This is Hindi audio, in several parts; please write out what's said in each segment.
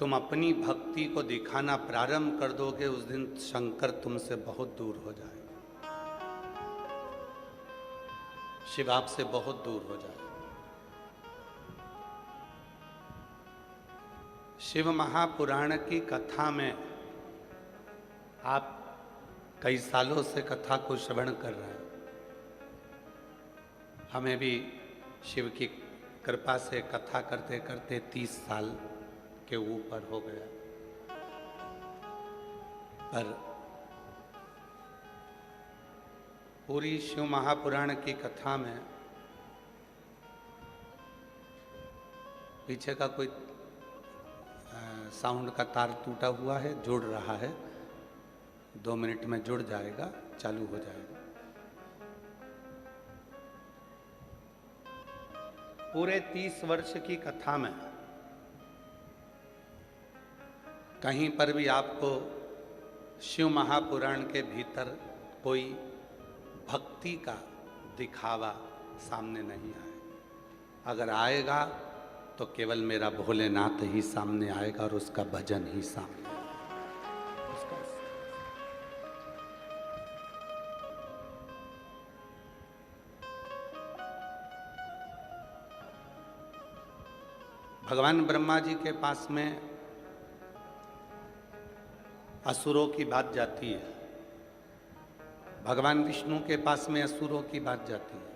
तुम अपनी भक्ति को दिखाना प्रारंभ कर दोगे, उस दिन शंकर तुमसे बहुत दूर हो जाए, शिव आपसे बहुत दूर हो जाए। शिव महापुराण की कथा में आप कई सालों से कथा को श्रवण कर रहे हैं। हमें भी शिव की कृपा से कथा करते करते 30 साल के ऊपर हो गया, पर पूरी शिव महापुराण की कथा में पीछे का कोई साउंड का तार टूटा हुआ है, जुड़ रहा है, 2 मिनट में जुड़ जाएगा, चालू हो जाएगा। पूरे 30 वर्ष की कथा में कहीं पर भी आपको शिव महापुराण के भीतर कोई भक्ति का दिखावा सामने नहीं आए। अगर आएगा तो केवल मेरा भोलेनाथ ही सामने आएगा और उसका भजन ही सामने आएगा। भगवान ब्रह्मा जी के पास में असुरों की बात जाती है, भगवान विष्णु के पास में असुरों की बात जाती है,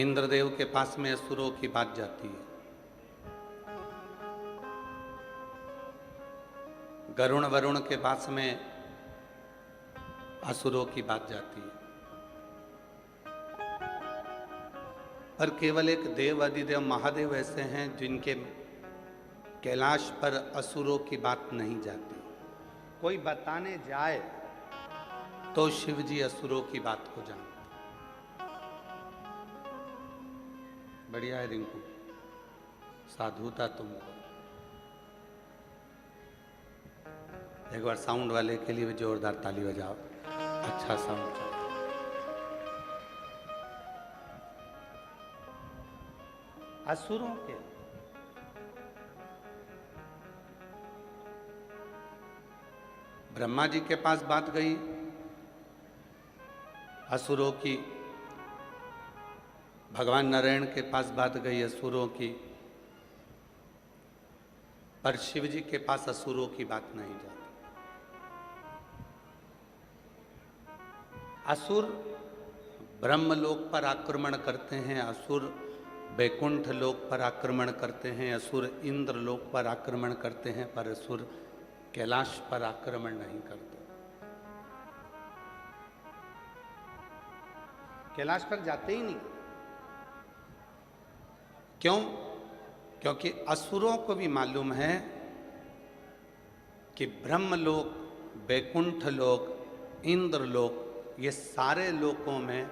इंद्रदेव के पास में असुरों की बात जाती है, गरुण वरुण के पास में असुरों की बात जाती है, पर केवल एक देव अधिदेव महादेव ऐसे हैं जिनके कैलाश पर असुरों की बात नहीं जाती। कोई बताने जाए तो शिव जी असुरों की बात को जानते। बढ़िया है रिंकू, साधुता तुमको। एक बार साउंड वाले के लिए भी जोरदार ताली बजाओ, अच्छा साउंड चल। असुरों के ब्रह्मा जी के पास बात गई असुरों की, भगवान नारायण के पास बात गई असुरों की, पर शिव जी के पास असुरों की बात नहीं जाती। असुर ब्रह्मलोक पर आक्रमण करते हैं, असुर वैकुंठ लोक पर आक्रमण करते हैं, असुर इंद्र लोक पर आक्रमण करते हैं, पर असुर कैलाश पर आक्रमण नहीं करते। कैलाश पर जाते ही नहीं। क्यों? क्योंकि असुरों को भी मालूम है कि ब्रह्मलोक, वैकुंठ लोक, इंद्र लोक, ये सारे लोकों में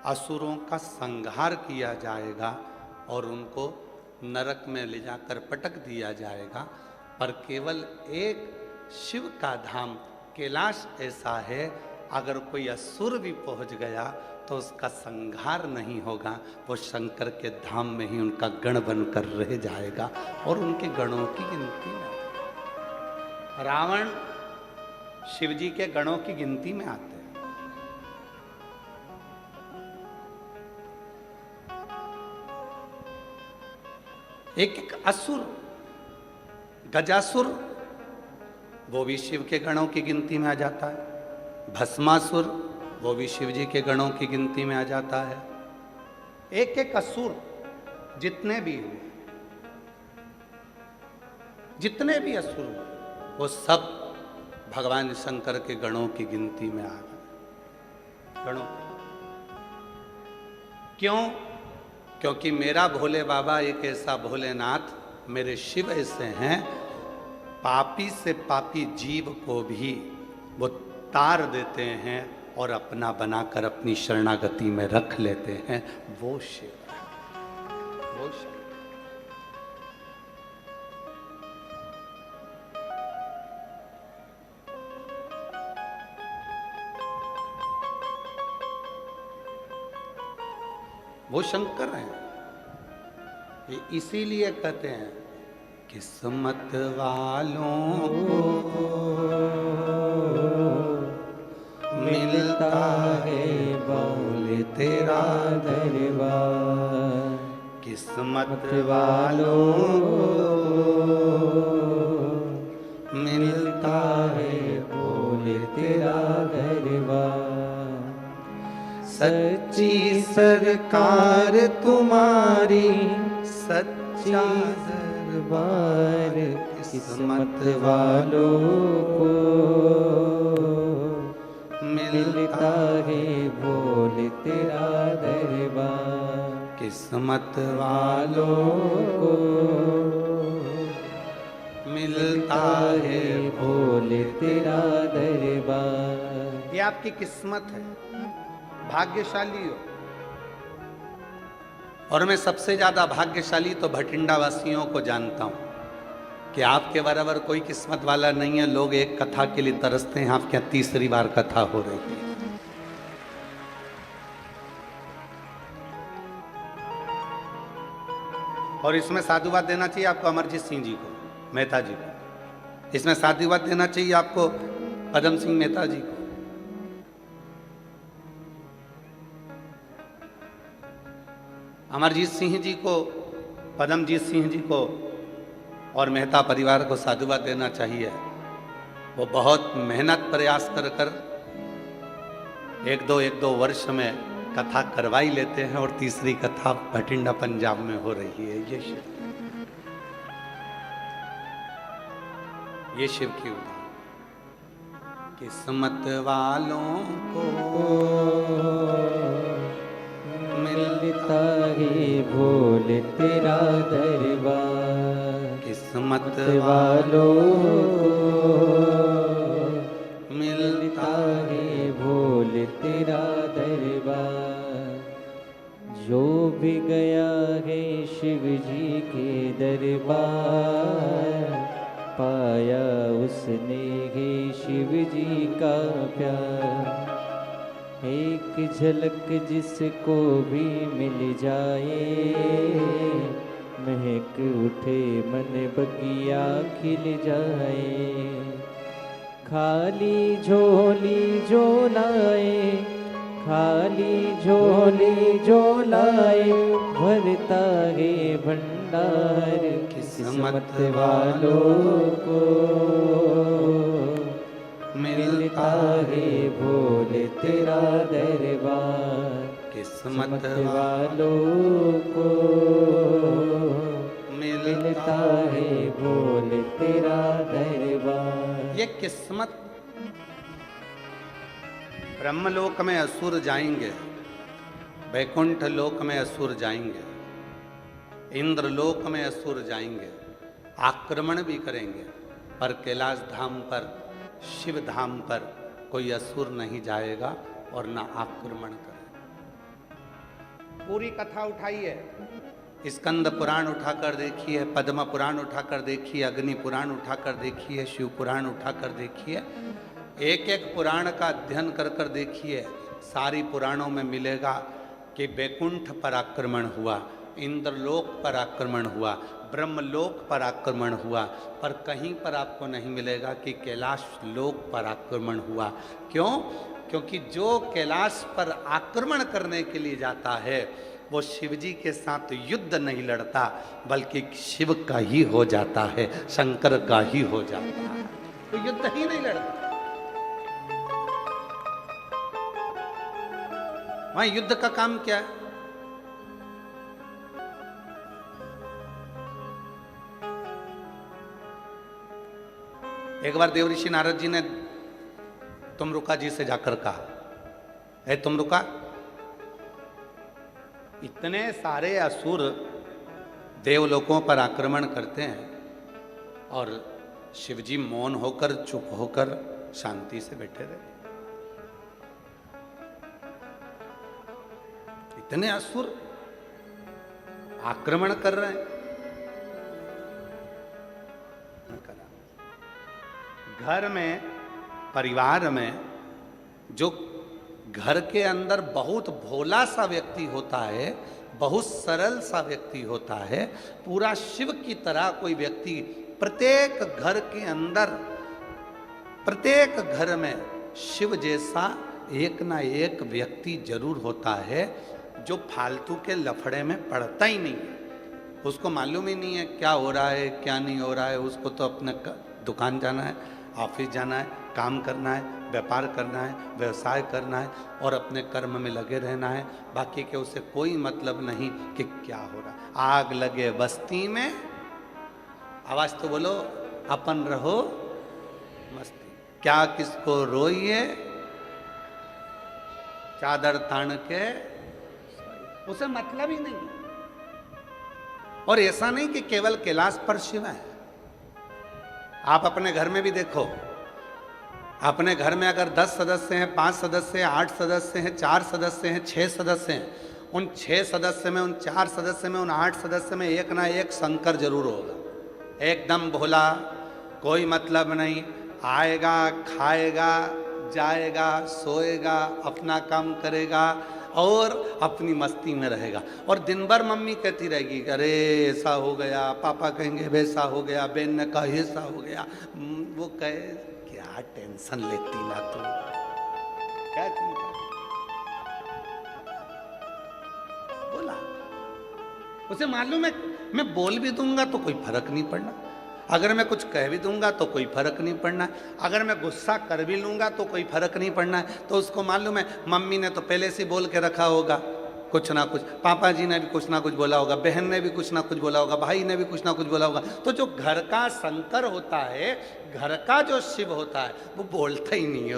असुरों का संहार किया जाएगा और उनको नरक में ले जाकर पटक दिया जाएगा। पर केवल एक शिव का धाम कैलाश ऐसा है, अगर कोई असुर भी पहुंच गया तो उसका संहार नहीं होगा, वो शंकर के धाम में ही उनका गण बनकर रह जाएगा और उनके गणों की गिनती में। रावण शिव जी के गणों की गिनती में आते हैं। एक एक असुर, गजासुर, वो भी शिव के गणों की गिनती में आ जाता है। भस्मासुर, वो भी शिव जी के गणों की गिनती में आ जाता है। एक एक असुर जितने भी हुए, जितने भी असुर हुए, वो सब भगवान शंकर के गणों की गिनती में आ गए। गणों क्यों? क्योंकि मेरा भोले बाबा एक ऐसा भोलेनाथ, मेरे शिव ऐसे हैं, पापी से पापी जीव को भी वो तार देते हैं और अपना बनाकर अपनी शरणागति में रख लेते हैं। वो शिव है, वो शिव। वो शंकर हैं। ये इसीलिए कहते हैं किस्मत वालों को मिलता है बोले तेरा दरबार। किस्मत वालों को मिलता है बोले तेरा दरबार। सच्ची सरकार तुम्हारी सच्चा दरबार। किस्मत वालों को मिलता है बोले तेरा दरबार। किस्मत वालों को मिलता है बोले तेरा दरबार। ये आपकी किस्मत है, भाग्यशाली हो। और मैं सबसे ज्यादा भाग्यशाली तो भटिंडा वासियों को जानता हूं कि आपके बराबर कोई किस्मत वाला नहीं है। लोग एक कथा के लिए तरसते हैं, आपके यहाँ तीसरी बार कथा हो रही है। और इसमें साधुवाद देना चाहिए आपको अमरजीत सिंह जी को, मेहता जी को। इसमें साधुवाद देना चाहिए आपको पदम सिंह मेहता जी को। अमरजीत सिंह जी को, पदमजीत सिंह जी को और मेहता परिवार को साधुवाद देना चाहिए। वो बहुत मेहनत प्रयास कर कर एक दो वर्ष में कथा करवाई लेते हैं और तीसरी कथा भटिंडा पंजाब में हो रही है। ये शिव की उदाहरण। किस्मत वालों को मिलता है बोले तेरा दरबार। किस्मत वालों को मिलता है बोले तेरा दरबार। जो भी गया है शिव जी के दरबार, पाया उसने है शिव जी का प्यार। एक झलक जिसको भी मिल जाए, महक उठे मन बगिया खिल जाए। खाली झोली जो लाए, खाली झोली जो लाए, भरता है भंडार। किस्मत वालों को मिलता है बोले तेरा दरबार। किस्मत वालों को मिलता है बोले तेरा दरबार। ये किस्मत। ब्रह्मलोक में असुर जाएंगे, वैकुंठ लोक में असुर जाएंगे, इंद्रलोक में असुर जाएंगे, आक्रमण भी करेंगे, पर कैलाश धाम पर, शिव धाम पर कोई असुर नहीं जाएगा और ना आक्रमण करेगा। पूरी कथा उठाइए, स्कंद पुराण उठाकर देखिए, पद्म पुराण उठाकर देखिए, अग्नि पुराण उठाकर देखिए, शिव पुराण उठाकर देखिए। एक एक पुराण का अध्ययन कर कर देखिए। सारी पुराणों में मिलेगा कि वैकुंठ पर आक्रमण हुआ, इंद्रलोक पर आक्रमण हुआ, ब्रह्मलोक पर आक्रमण हुआ, पर कहीं पर आपको नहीं मिलेगा कि कैलाश लोक पर आक्रमण हुआ। क्यों? क्योंकि जो कैलाश पर आक्रमण करने के लिए जाता है वो शिवजी के साथ युद्ध नहीं लड़ता, बल्कि शिव का ही हो जाता है, शंकर का ही हो जाता है, तो युद्ध ही नहीं लड़ता। वहां युद्ध का काम क्या है? एक बार देवऋषि नारद जी ने तुमरुका जी से जाकर कहा, है तुमरुका, इतने सारे असुर देवलोकों पर आक्रमण करते हैं और शिवजी मौन होकर, चुप होकर, शांति से बैठे रहते। इतने असुर आक्रमण कर रहे हैं। घर में, परिवार में जो घर के अंदर बहुत भोला सा व्यक्ति होता है, बहुत सरल सा व्यक्ति होता है, पूरा शिव की तरह कोई व्यक्ति प्रत्येक घर के अंदर, प्रत्येक घर में शिव जैसा एक ना एक व्यक्ति जरूर होता है जो फालतू के लफड़े में पड़ता ही नहीं है। उसको मालूम ही नहीं है क्या हो रहा है क्या नहीं हो रहा है। उसको तो अपने दुकान जाना है, ऑफिस जाना है, काम करना है, व्यापार करना है, व्यवसाय करना है और अपने कर्म में लगे रहना है। बाकी के उसे कोई मतलब नहीं कि क्या हो रहा है। आग लगे बस्ती में, आवाज तो बोलो, अपन रहो मस्ती, क्या किसको रोइए, चादर तान के, उसे मतलब ही नहीं। और ऐसा नहीं कि केवल कैलाश पर शिव है। आप अपने घर में भी देखो, अपने घर में अगर 10 सदस्य हैं, 5 सदस्य हैं, 8 सदस्य हैं, 4 सदस्य हैं, 6 सदस्य हैं, उन 6 सदस्य में, उन 4 सदस्य में, उन 8 सदस्य में एक ना एक शंकर जरूर होगा। एकदम भोला, कोई मतलब नहीं, आएगा, खाएगा, जाएगा, सोएगा, अपना काम करेगा और अपनी मस्ती में रहेगा। और दिन भर मम्मी कहती रहेगी, अरे ऐसा हो गया, पापा कहेंगे वैसा हो गया, बहन ने कहा ऐसा हो गया। वो कहे क्या टेंशन लेती ना तू, क्या चिंता। बोला, उसे मालूम है मैं बोल भी दूंगा तो कोई फर्क नहीं पड़ना, अगर मैं कुछ कह भी दूंगा तो कोई फर्क नहीं पड़ना, अगर मैं गुस्सा कर भी लूंगा तो कोई फर्क नहीं पड़ना है। तो उसको मालूम है मम्मी ने तो पहले से बोल के रखा होगा कुछ ना कुछ, पापा जी ने भी कुछ ना कुछ बोला होगा, बहन ने भी कुछ ना कुछ बोला होगा, भाई ने भी कुछ ना कुछ बोला होगा। तो जो घर का शंकर होता है, घर का जो शिव होता है, वो बोलता ही नहीं है।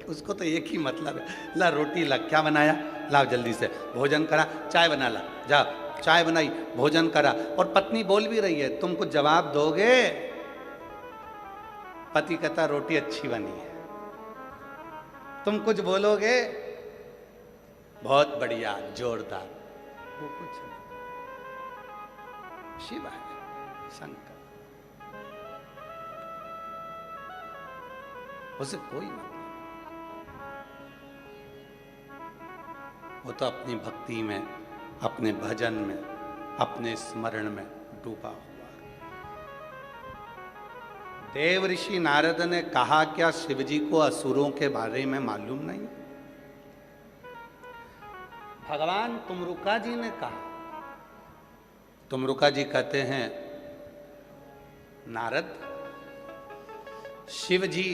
उसको तो एक ही मतलब है, ला रोटी ला, क्या बनाया, लाओ जल्दी से भोजन करा, चाय बना ला, जा चाय बनाई, भोजन करा। और पत्नी बोल भी रही है, तुम कुछ जवाब दोगे? पति कहता रोटी अच्छी बनी है। तुम कुछ बोलोगे? बहुत बढ़िया, जोरदार। वो कुछ नहीं, शिव है, शंकर, उसे कोई मतलब, वो तो अपनी भक्ति में, अपने भजन में, अपने स्मरण में डूबा हुआ। देव ऋषि नारद ने कहा क्या शिवजी को असुरों के बारे में मालूम नहीं? भगवान तुमरुका जी ने कहा। तुमरुका जी कहते हैं, नारद, शिव जी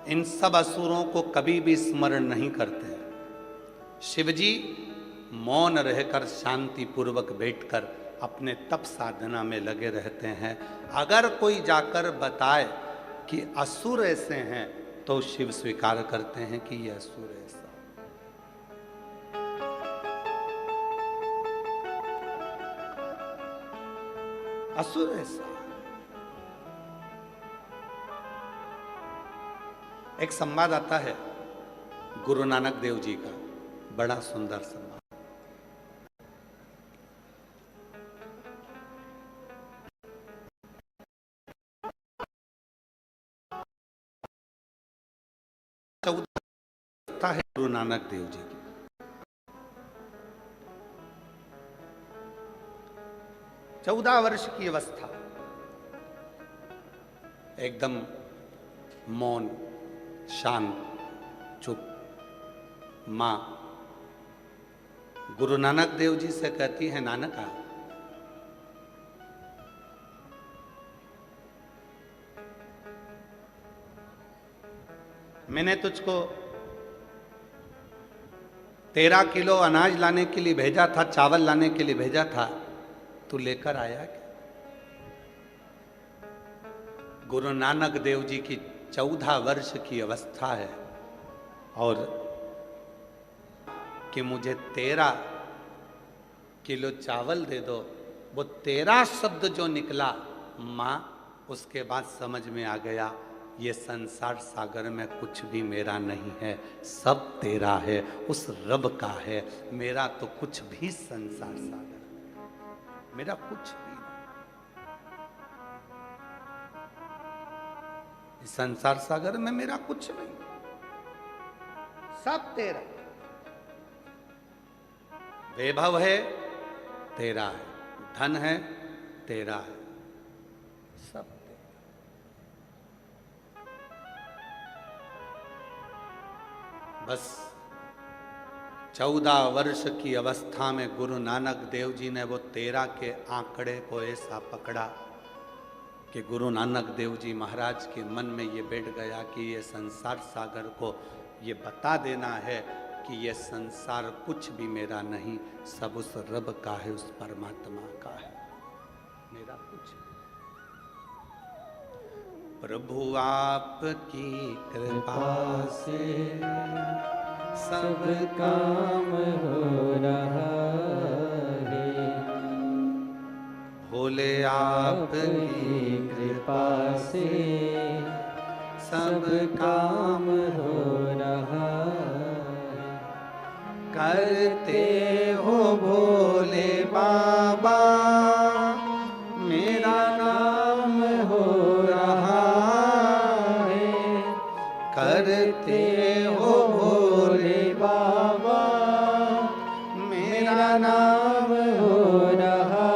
इन सब असुरों को कभी भी स्मरण नहीं करते हैं। शिवजी मौन रहकर शांति पूर्वक बैठकर अपने तप साधना में लगे रहते हैं। अगर कोई जाकर बताए कि असुर ऐसे हैं तो शिव स्वीकार करते हैं कि ये असुर ऐसा। असुर ऐसा। एक संवाद आता है गुरु नानक देव जी का, बड़ा सुंदर संवाद। चौदह है गुरु नानक देव जी की। चौदह वर्ष की अवस्था, एकदम मौन, शांत, चुप। मां गुरु नानक देव जी से कहती है, नानका, मैंने तुझको 13 किलो अनाज लाने के लिए भेजा था, चावल लाने के लिए भेजा था, तू लेकर आया क्या? गुरु नानक देव जी की 14 वर्ष की अवस्था है और कि मुझे 13 किलो चावल दे दो। वो 13 शब्द जो निकला मां, उसके बाद समझ में आ गया ये संसार सागर में कुछ भी मेरा नहीं है, सब तेरा है, उस रब का है। मेरा तो कुछ भी संसार सागर, मेरा कुछ भी नहीं। इस संसार सागर में मेरा कुछ नहीं, सब तेरा। वैभव है तेरा है, धन है तेरा है, सब तेरा। बस 14 वर्ष की अवस्था में गुरु नानक देव जी ने वो 13 के आंकड़े को ऐसा पकड़ा कि गुरु नानक देव जी महाराज के मन में ये बैठ गया कि ये संसार सागर को ये बता देना है कि ये संसार कुछ भी मेरा नहीं, सब उस रब का है, उस परमात्मा का है, मेरा कुछ नहीं। प्रभु आपकी कृपा से सब काम हो रहा है, भोले आपकी कृपा से सब काम हो रहा है। करते हो भोले बाबा मेरा नाम हो रहा है, करते हो भोले बाबा मेरा नाम हो रहा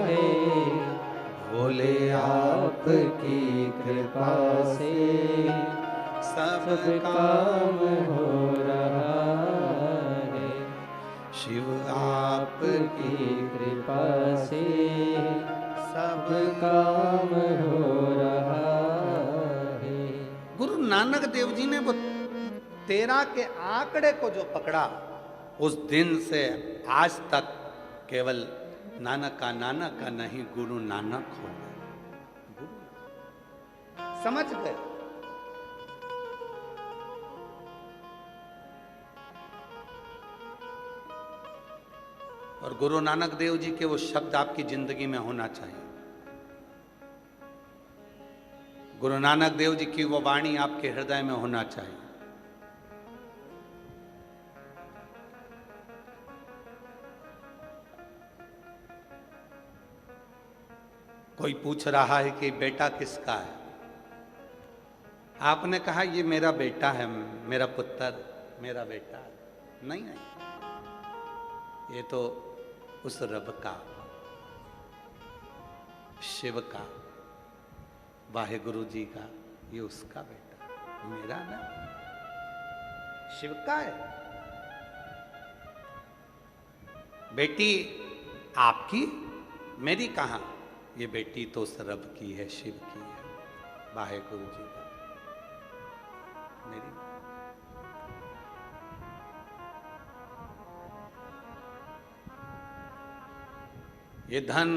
है, भोले आपकी कृपा से सब काम हो रहा है, शिव आपकी कृपा से सब काम हो रहा है। गुरु नानक देव जी ने वो 13 के आंकड़े को जो पकड़ा, उस दिन से आज तक केवल नानक का नहीं, गुरु नानक हो गए। समझ गए। और गुरु नानक देव जी के वो शब्द आपकी जिंदगी में होना चाहिए। गुरु नानक देव जी की वो वाणी आपके हृदय में होना चाहिए। कोई पूछ रहा है कि बेटा किसका है, आपने कहा ये मेरा बेटा है, मेरा पुत्र, मेरा बेटा है। नहीं नहीं, ये तो उस रब का, शिव का, वाहेगुरु जी का, ये उसका बेटा, मेरा ना, शिव का है। बेटी आपकी, मेरी कहाँ? ये बेटी तो उस रब की है, शिव की है, वाहेगुरु जी का, मेरी। ये धन,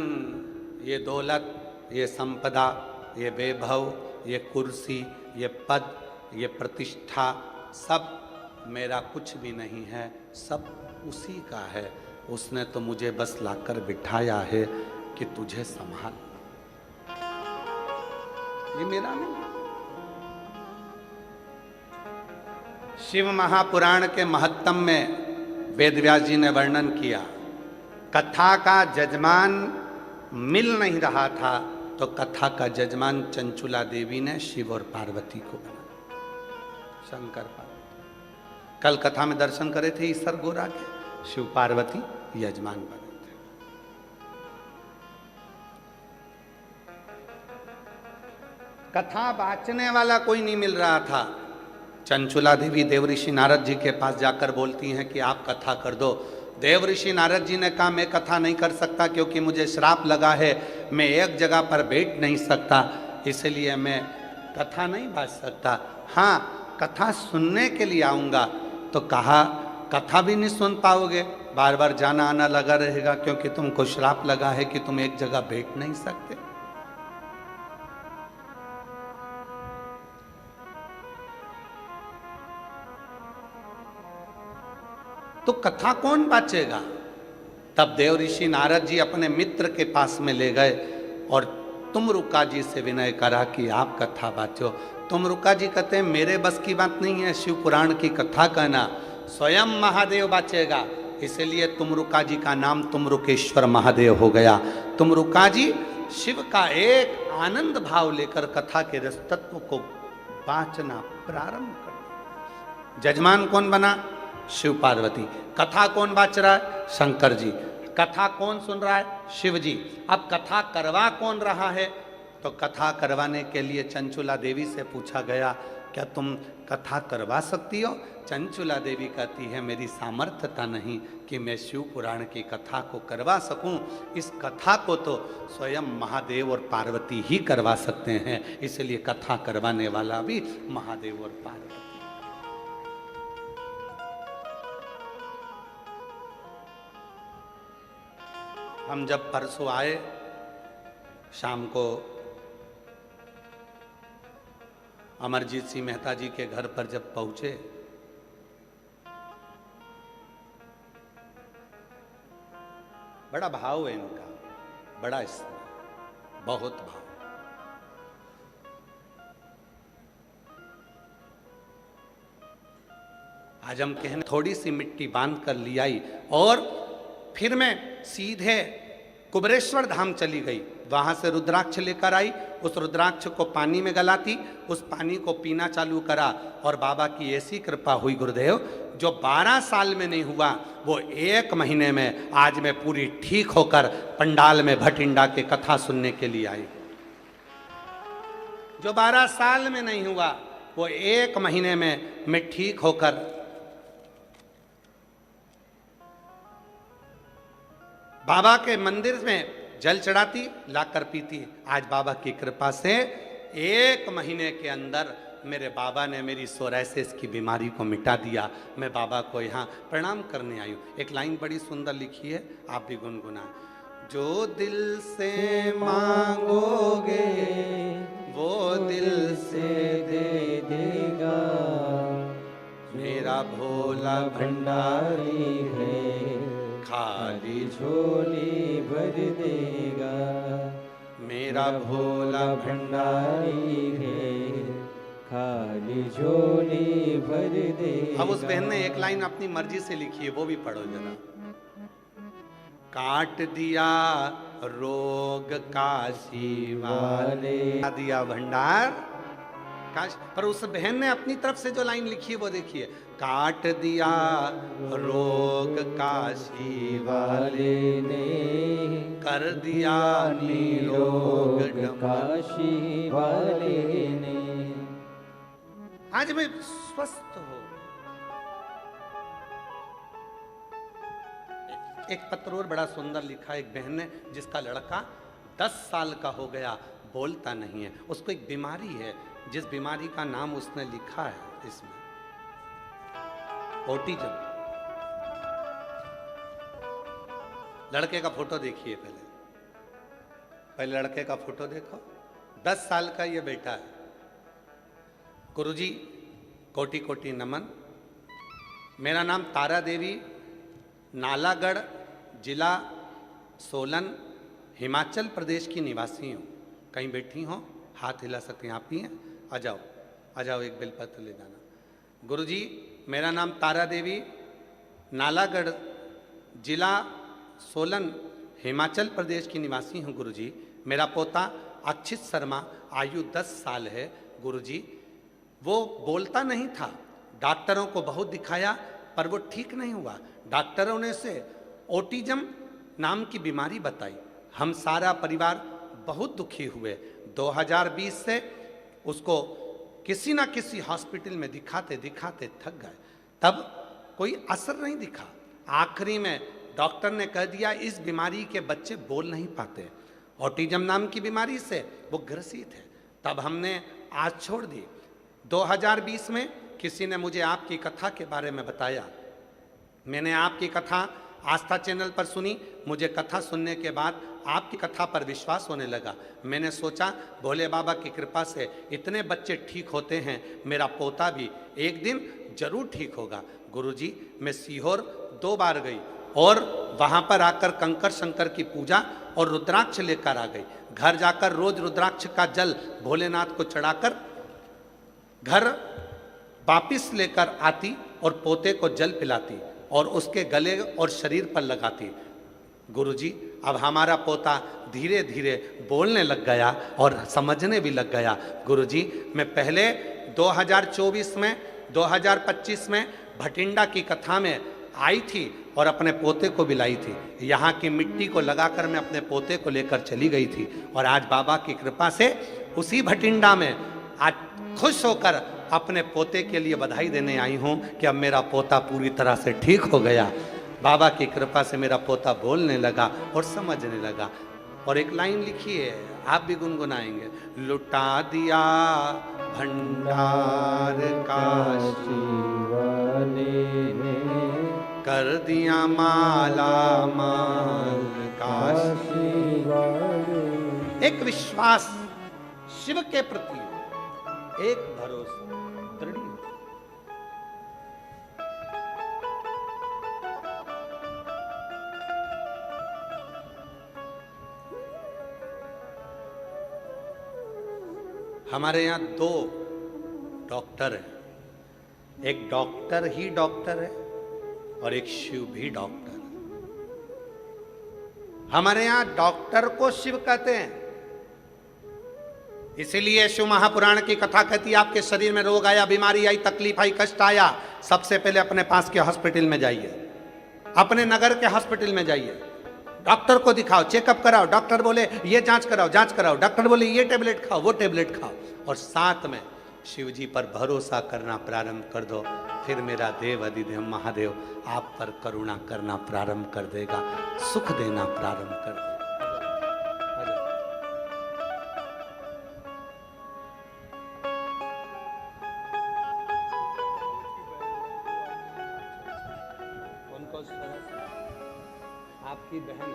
ये दौलत, ये संपदा, ये वैभव, ये कुर्सी, ये पद, ये प्रतिष्ठा, सब मेरा कुछ भी नहीं है, सब उसी का है। उसने तो मुझे बस लाकर बिठाया है कि तुझे संभाल, ये मेरा नहीं। शिव महापुराण के महत्तम में वेदव्यास जी ने वर्णन किया, कथा का जजमान मिल नहीं रहा था तो कथा का जजमान चंचुला देवी ने शिव और पार्वती को बना, शंकर पार्वती। कल कथा में दर्शन करे थे ईश्वर गोरा के, शिव पार्वती यजमान बने थे। कथा बांचने वाला कोई नहीं मिल रहा था। चंचुला देवी देवऋषि नारद जी के पास जाकर बोलती हैं कि आप कथा कर दो। देवऋषि नारद जी ने कहा मैं कथा नहीं कर सकता क्योंकि मुझे श्राप लगा है, मैं एक जगह पर बैठ नहीं सकता, इसलिए मैं कथा नहीं बांच सकता। हाँ, कथा सुनने के लिए आऊँगा। तो कहा कथा भी नहीं सुन पाओगे, बार बार जाना आना लगा रहेगा क्योंकि तुमको श्राप लगा है कि तुम एक जगह बैठ नहीं सकते। तो कथा कौन बांचेगा? तब देवऋषि नारद जी अपने मित्र के पास में ले गए और तुमरुका जी से विनय करा कि आप कथा बांचो। तुमरुका जी कहते हैं मेरे बस की बात नहीं है शिव पुराण की कथा कहना, स्वयं महादेव बांचेगा, इसलिए तुमरुका जी का नाम तुमरुकेश्वर महादेव हो गया। तुमरुका जी शिव का एक आनंद भाव लेकर कथा के रस तत्व को बांचना प्रारंभ कर। जजमान कौन बना? शिव पार्वती। कथा कौन बाच रहा है? शंकर जी। कथा कौन सुन रहा है? शिव जी। अब कथा करवा कौन रहा है? तो कथा करवाने के लिए चंचुला देवी से पूछा गया, क्या तुम कथा करवा सकती हो? चंचुला देवी कहती है, मेरी सामर्थ्यता नहीं कि मैं शिव पुराण की कथा को करवा सकूं। इस कथा को तो स्वयं महादेव और पार्वती ही करवा सकते हैं, इसलिए कथा करवाने वाला भी महादेव और पार्वती। हम जब परसों आए शाम को अमरजीत सिंह मेहता जी के घर पर जब पहुंचे, बड़ा भाव है इनका, बड़ा स्नेह, बहुत भाव। आज हम कहने थोड़ी सी मिट्टी बांध कर ली आई और फिर मैं सीधे कुबरेश्वर धाम चली गई। वहां से रुद्राक्ष लेकर आई, उस रुद्राक्ष को पानी में गलाती, उस पानी को पीना चालू करा और बाबा की ऐसी कृपा हुई गुरुदेव, जो 12 साल में नहीं हुआ वो 1 महीने में आज मैं पूरी ठीक होकर पंडाल में भटिंडा के कथा सुनने के लिए आई। जो 12 साल में नहीं हुआ वो 1 महीने में मैं ठीक होकर बाबा के मंदिर में जल चढ़ाती, लाकर पीती। आज बाबा की कृपा से 1 महीने के अंदर मेरे बाबा ने मेरी सोराइसिस की बीमारी को मिटा दिया। मैं बाबा को यहाँ प्रणाम करने आई हूँ। एक लाइन बड़ी सुंदर लिखी है, आप भी गुनगुना। जो दिल से मांगोगे वो दिल से दे देगा, मेरा भोला भंडारी है, खाली झोली भर देगा, मेरा भोला भंडारी है, खाली झोली भर देगा। अब उस बहन ने एक लाइन अपनी मर्जी से लिखी है, वो भी पढ़ो जरा। काट दिया रोग काशी वाले, दिया भंडार काश। पर उस बहन ने अपनी तरफ से जो लाइन लिखी है वो देखिए, काट दिया रोग काशी वाले ने, कर दिया निरोग काशी वाले ने। आज मैं स्वस्थ हो। एक पत्र और बड़ा सुंदर लिखा एक बहन ने, जिसका लड़का 10 साल का हो गया, बोलता नहीं है। उसको एक बीमारी है, जिस बीमारी का नाम उसने लिखा है इसमें, ऑटिज्म। लड़के का फोटो देखिए पहले लड़के का फोटो देखो। 10 साल का ये बेटा है। गुरुजी कोटि कोटि नमन। मेरा नाम तारा देवी, नालागढ़ जिला सोलन हिमाचल प्रदेश की निवासी हूँ। कहीं बैठी हो, हाथ हिला सकते हैं, आप ही हैं? आ जाओ एक बेलपत्र ले जाना। गुरुजी मेरा नाम तारा देवी, नालागढ़ जिला सोलन हिमाचल प्रदेश की निवासी हूँ। गुरुजी मेरा पोता अक्षित शर्मा, आयु 10 साल है। गुरुजी वो बोलता नहीं था, डॉक्टरों को बहुत दिखाया पर वो ठीक नहीं हुआ। डॉक्टरों ने उसे ऑटिज्म नाम की बीमारी बताई। हम सारा परिवार बहुत दुखी हुए। 2020 से उसको किसी ना किसी हॉस्पिटल में दिखाते दिखाते थक गए, तब कोई असर नहीं दिखा। आखिरी में डॉक्टर ने कह दिया इस बीमारी के बच्चे बोल नहीं पाते, ऑटिज्म नाम की बीमारी से वो ग्रसित है। तब हमने आज छोड़ दी। 2020 में किसी ने मुझे आपकी कथा के बारे में बताया। मैंने आपकी कथा आस्था चैनल पर सुनी। मुझे कथा सुनने के बाद आपकी कथा पर विश्वास होने लगा। मैंने सोचा भोले बाबा की कृपा से इतने बच्चे ठीक होते हैं, मेरा पोता भी एक दिन जरूर ठीक होगा। गुरुजी मैं सीहोर 2 बार गई और वहाँ पर आकर कंकर शंकर की पूजा और रुद्राक्ष लेकर आ गई। घर जाकर रोज रुद्राक्ष का जल भोलेनाथ को चढ़ाकर घर वापिस लेकर आती और पोते को जल पिलाती और उसके गले और शरीर पर लगाती। गुरुजी अब हमारा पोता धीरे धीरे बोलने लग गया और समझने भी लग गया। गुरुजी मैं पहले 2024 में 2025 में भटिंडा की कथा में आई थी और अपने पोते को भी लाई थी। यहाँ की मिट्टी को लगाकर मैं अपने पोते को लेकर चली गई थी और आज बाबा की कृपा से उसी भटिंडा में आज खुश होकर अपने पोते के लिए बधाई देने आई हूँ कि अब मेरा पोता पूरी तरह से ठीक हो गया। बाबा की कृपा से मेरा पोता बोलने लगा और समझने लगा। और एक लाइन लिखी है, आप भी गुनगुनाएंगे। लुटा दिया भंडार काशी वाले ने, कर दिया माला माल काशी वाले। एक विश्वास शिव के प्रति, एक भरोसा दृढ़। हमारे यहाँ 2 डॉक्टर हैं, एक डॉक्टर ही डॉक्टर है और एक शिव भी डॉक्टर है। हमारे यहाँ डॉक्टर को शिव कहते हैं, इसीलिए शिव महापुराण की कथा कहती है आपके शरीर में रोग आया, बीमारी आई, तकलीफ आई, कष्ट आया, सबसे पहले अपने पास के हॉस्पिटल में जाइए, अपने नगर के हॉस्पिटल में जाइए, डॉक्टर को दिखाओ, चेकअप कराओ। डॉक्टर बोले ये जांच कराओ, डॉक्टर बोले ये टेबलेट खाओ, वो टेबलेट खाओ, और साथ में शिव जी पर भरोसा करना प्रारंभ कर दो। फिर मेरा देव अधिदेव महादेव आप पर करुणा करना प्रारंभ कर देगा, सुख देना प्रारंभ कर देगा। आपकी बहन है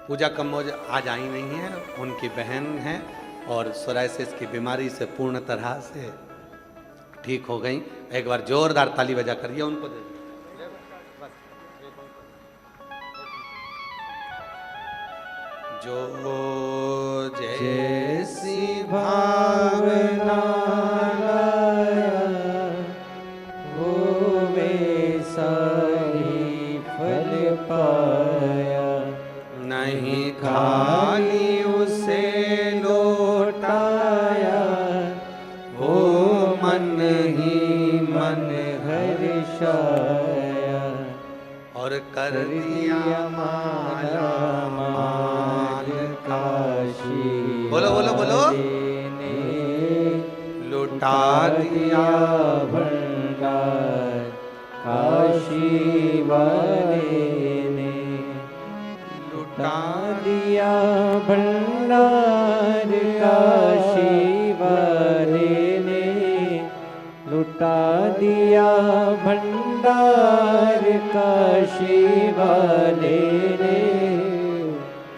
पूजा कम्बोज, आज आई नहीं है, उनकी बहन है और सोराइसिस की बीमारी से पूर्ण तरह से ठीक हो गई। एक बार जोरदार ताली बजा करिए उनको दे। जो जैसी भावना वो वैसा ही फल पाया, नहीं खाली उसे लौटाया, वो मन ही मन हर्षाया, और कर दिया माला माल काशी। बोलो बोलो बोलो। लुटा दिया भंडार काशी वाले ने, लुटा दिया भंडार काशी वाले ने, लुटा दिया भंडार काशी वाले ने,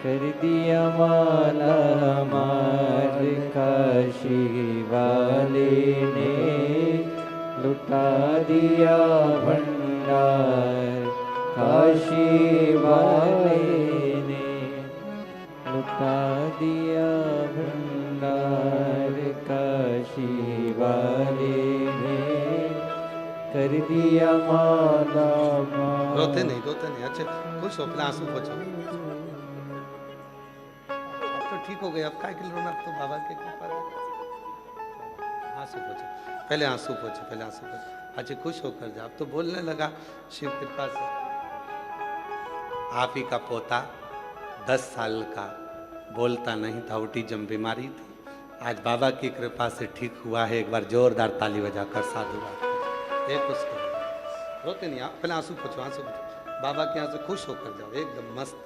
कर दिया माला माल काशी वाले ने, लुटा दिया भंडार काशी वाले ने, लुटा दिया भंडार काशी वाले ने, कर दिया माला माल। रोते नहीं अच्छे खुश हो, अपना आंसू पोंछो। अब तो ठीक हो गए, अब क्या के रोना, तो बाबा के कृपा से। आंसू पोंछो पहले, आंसू पोंछो। अच्छे खुश होकर जा। अब तो बोलने लगा शिव कृपा से। आप ही का पोता 10 साल का बोलता नहीं था, ऑटिज्म बीमारी थी, आज बाबा की कृपा से ठीक हुआ है। एक बार जोरदार ताली बजाकर साधुवाद। एक उसको रोते नहीं आप, पहले आंसू पोंछो, बाबा के यहाँ से खुश होकर जाओ एकदम मस्त।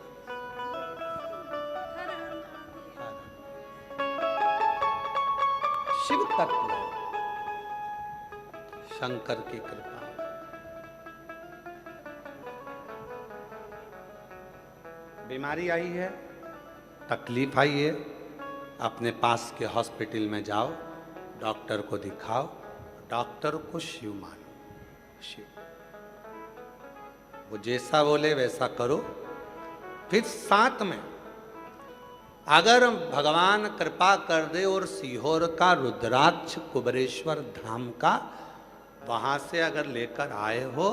शिव तत्व, शंकर की कृपा। बीमारी आई है, तकलीफ आई है, अपने पास के हॉस्पिटल में जाओ, डॉक्टर को दिखाओ, डॉक्टर को शिव मानो। शिव वो जैसा बोले वैसा करो। फिर साथ में अगर भगवान कृपा कर दे और सीहोर का रुद्राक्ष कुबरेश्वर धाम का वहां से अगर लेकर आए हो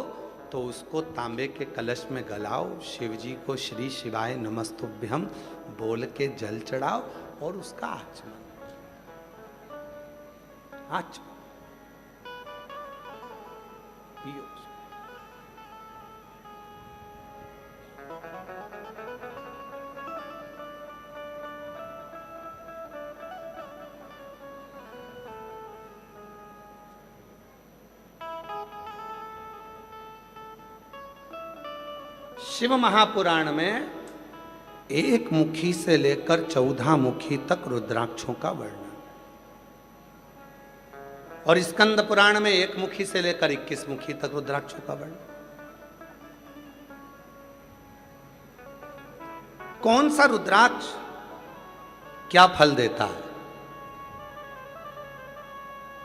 तो उसको तांबे के कलश में गलाओ, शिव जी को श्री शिवाय नमस्तुभ्यम बोल के जल चढ़ाओ और उसका आचमन पियो। शिव महापुराण में एक मुखी से लेकर 14 मुखी तक रुद्राक्षों का वर्णन, और स्कंद पुराण में एक मुखी से लेकर 21 मुखी तक रुद्राक्षों का वर्णन। कौन सा रुद्राक्ष क्या फल देता है,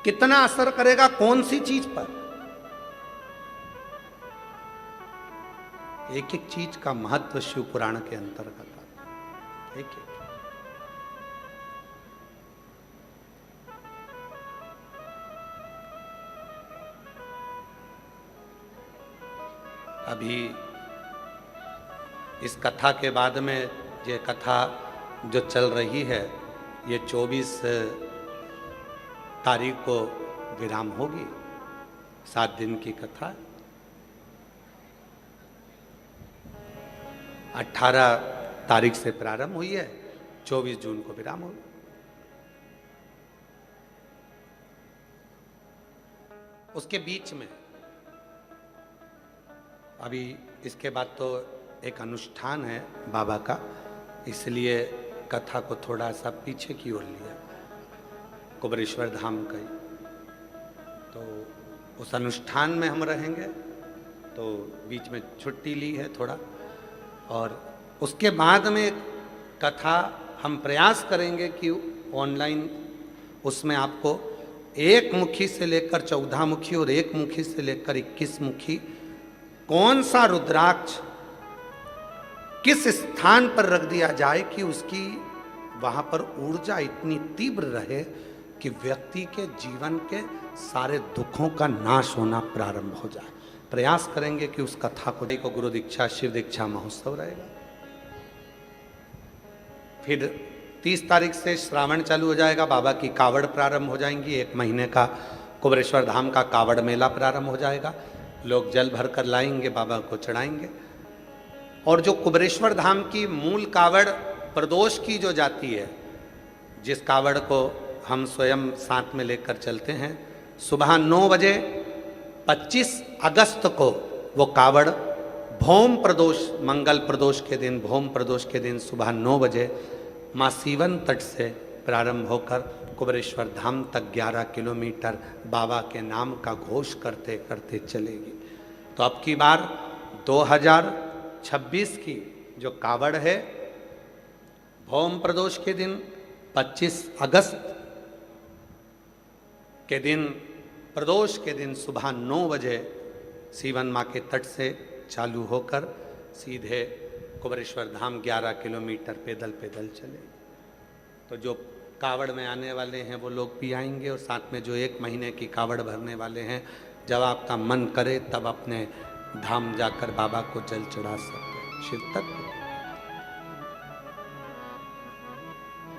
कितना असर करेगा कौन सी चीज पर, एक एक चीज का महत्व शिव पुराण के अंतर्गत आता है। एक एक अभी इस कथा के बाद में ये कथा जो चल रही है, ये 24 तारीख को विराम होगी। 7 दिन की कथा, 18 तारीख से प्रारंभ हुई है, 24 जून को विराम होगी। उसके बीच में अभी इसके बाद तो एक अनुष्ठान है बाबा का, इसलिए कथा को थोड़ा सा पीछे की ओर लिया, कुबरेश्वर धाम का ही। तो उस अनुष्ठान में हम रहेंगे, तो बीच में छुट्टी ली है थोड़ा, और उसके बाद में कथा हम प्रयास करेंगे कि ऑनलाइन उसमें आपको एक मुखी से लेकर 14 मुखी और एक मुखी से लेकर 21 मुखी कौन सा रुद्राक्ष किस स्थान पर रख दिया जाए कि उसकी वहां पर ऊर्जा इतनी तीव्र रहे कि व्यक्ति के जीवन के सारे दुखों का नाश होना प्रारंभ हो जाए। प्रयास करेंगे कि उस कथा को गुरु दीक्षा शिव दीक्षा महोत्सव रहेगा। फिर 30 तारीख से श्रावण चालू हो जाएगा, बाबा की कावड़ प्रारंभ हो जाएंगी। 1 महीने का कुबरेश्वर धाम का कावड़ मेला प्रारंभ हो जाएगा। लोग जल भर कर लाएंगे, बाबा को चढ़ाएंगे। और जो कुबरेश्वर धाम की मूल कावड़ प्रदोष की जो जाती है, जिस कावड़ को हम स्वयं साथ में लेकर चलते हैं, सुबह 9 बजे 25 अगस्त को वो कावड़ भौम प्रदोष, मंगल प्रदोष के दिन, भौम प्रदोष के दिन सुबह 9 बजे माँ सीवन तट से प्रारंभ होकर कुबरेश्वर धाम तक 11 किलोमीटर बाबा के नाम का घोष करते करते चलेगी। तो अब की बार 2026 की जो कावड़ है, भौम प्रदोष के दिन 25 अगस्त के दिन, प्रदोष के दिन सुबह 9 बजे सीवन माँ के तट से चालू होकर सीधे कुबरेश्वर धाम 11 किलोमीटर पैदल पैदल चले। तो जो कावड़ में आने वाले हैं वो लोग भी आएंगे, और साथ में जो 1 महीने की कावड़ भरने वाले हैं, जब आपका मन करे तब अपने धाम जाकर बाबा को जल चढ़ा सकते हैं। शिव तत्व,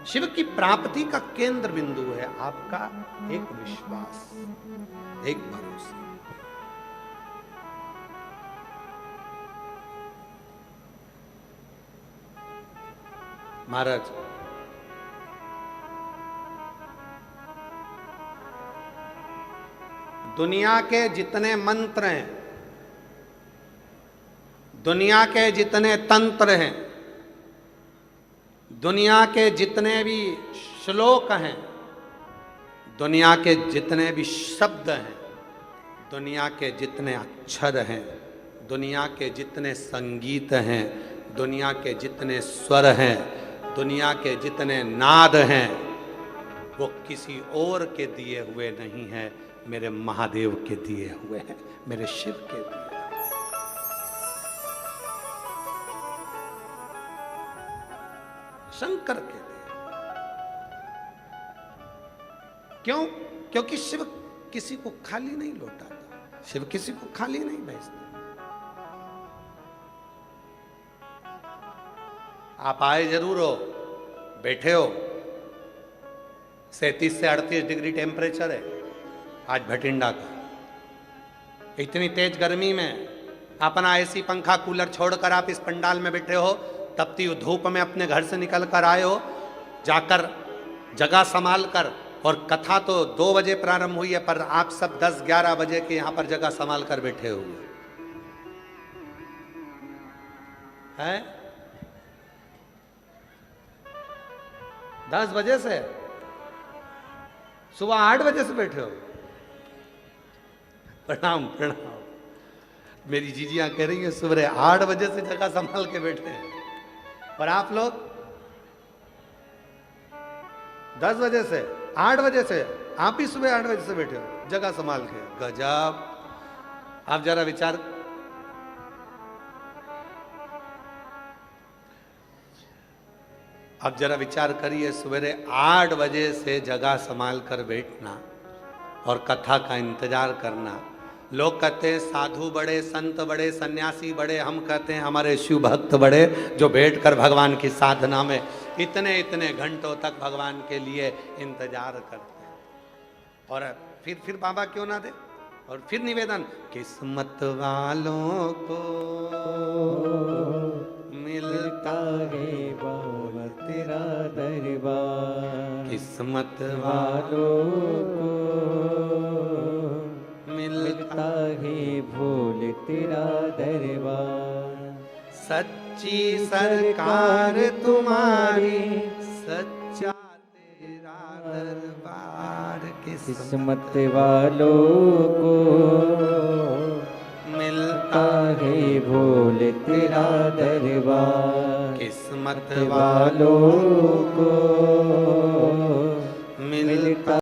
शिव की प्राप्ति का केंद्र बिंदु है आपका एक विश्वास, एक भरोसा। महाराज दुनिया के जितने मंत्र हैं, दुनिया के जितने तंत्र हैं, दुनिया के जितने भी श्लोक हैं, दुनिया के जितने भी शब्द हैं, दुनिया के जितने अक्षर हैं, दुनिया के जितने संगीत हैं, दुनिया के जितने स्वर हैं, दुनिया के जितने नाद हैं, वो किसी और के दिए हुए नहीं हैं, मेरे महादेव के दिए हुए हैं, मेरे शिव के दिए। शंकर के दिए। क्यों? क्योंकि शिव किसी को खाली नहीं लौटाता, शिव किसी को खाली नहीं भेजता। आप आए जरूर हो, बैठे हो, 37 से 38 डिग्री टेम्परेचर है आज भटिंडा का। इतनी तेज गर्मी में अपना एसी पंखा कूलर छोड़कर आप इस पंडाल में बैठे हो, तपती धूप में अपने घर से निकल कर आए हो, जाकर जगह संभाल कर। और कथा तो 2 बजे प्रारंभ हुई है, पर आप सब 10-11 बजे के यहाँ पर जगह संभाल कर बैठे हुए। है 10 बजे से सुबह 8 बजे से बैठे हो। प्रणाम प्रणाम। मेरी जीजियां कह रही है सुबह 8 बजे से जगह संभाल के बैठे हैं, और आप लोग 10 बजे से 8 बजे से, आप भी सुबह 8 बजे से बैठे हो जगह संभाल के। गजब। आप जरा विचार, अब जरा विचार करिए, सवेरे 8 बजे से जगह संभाल कर बैठना और कथा का इंतजार करना। लोग कहते हैं साधु बड़े, संत बड़े, सन्यासी बड़े, हम कहते हैं हमारे शिव भक्त बड़े, जो बैठकर भगवान की साधना में इतने इतने घंटों तक भगवान के लिए इंतजार करते हैं। और फिर बाबा क्यों ना दे। और फिर निवेदन, किस्मत वालों को मिलता है बाबा तेरा दरबार, किस्मत वालों को मिलता है भोले तेरा दरबार। सच्ची सरकार तुम्हारी, सच्चा तेरा दरबार, किस्मत वालों को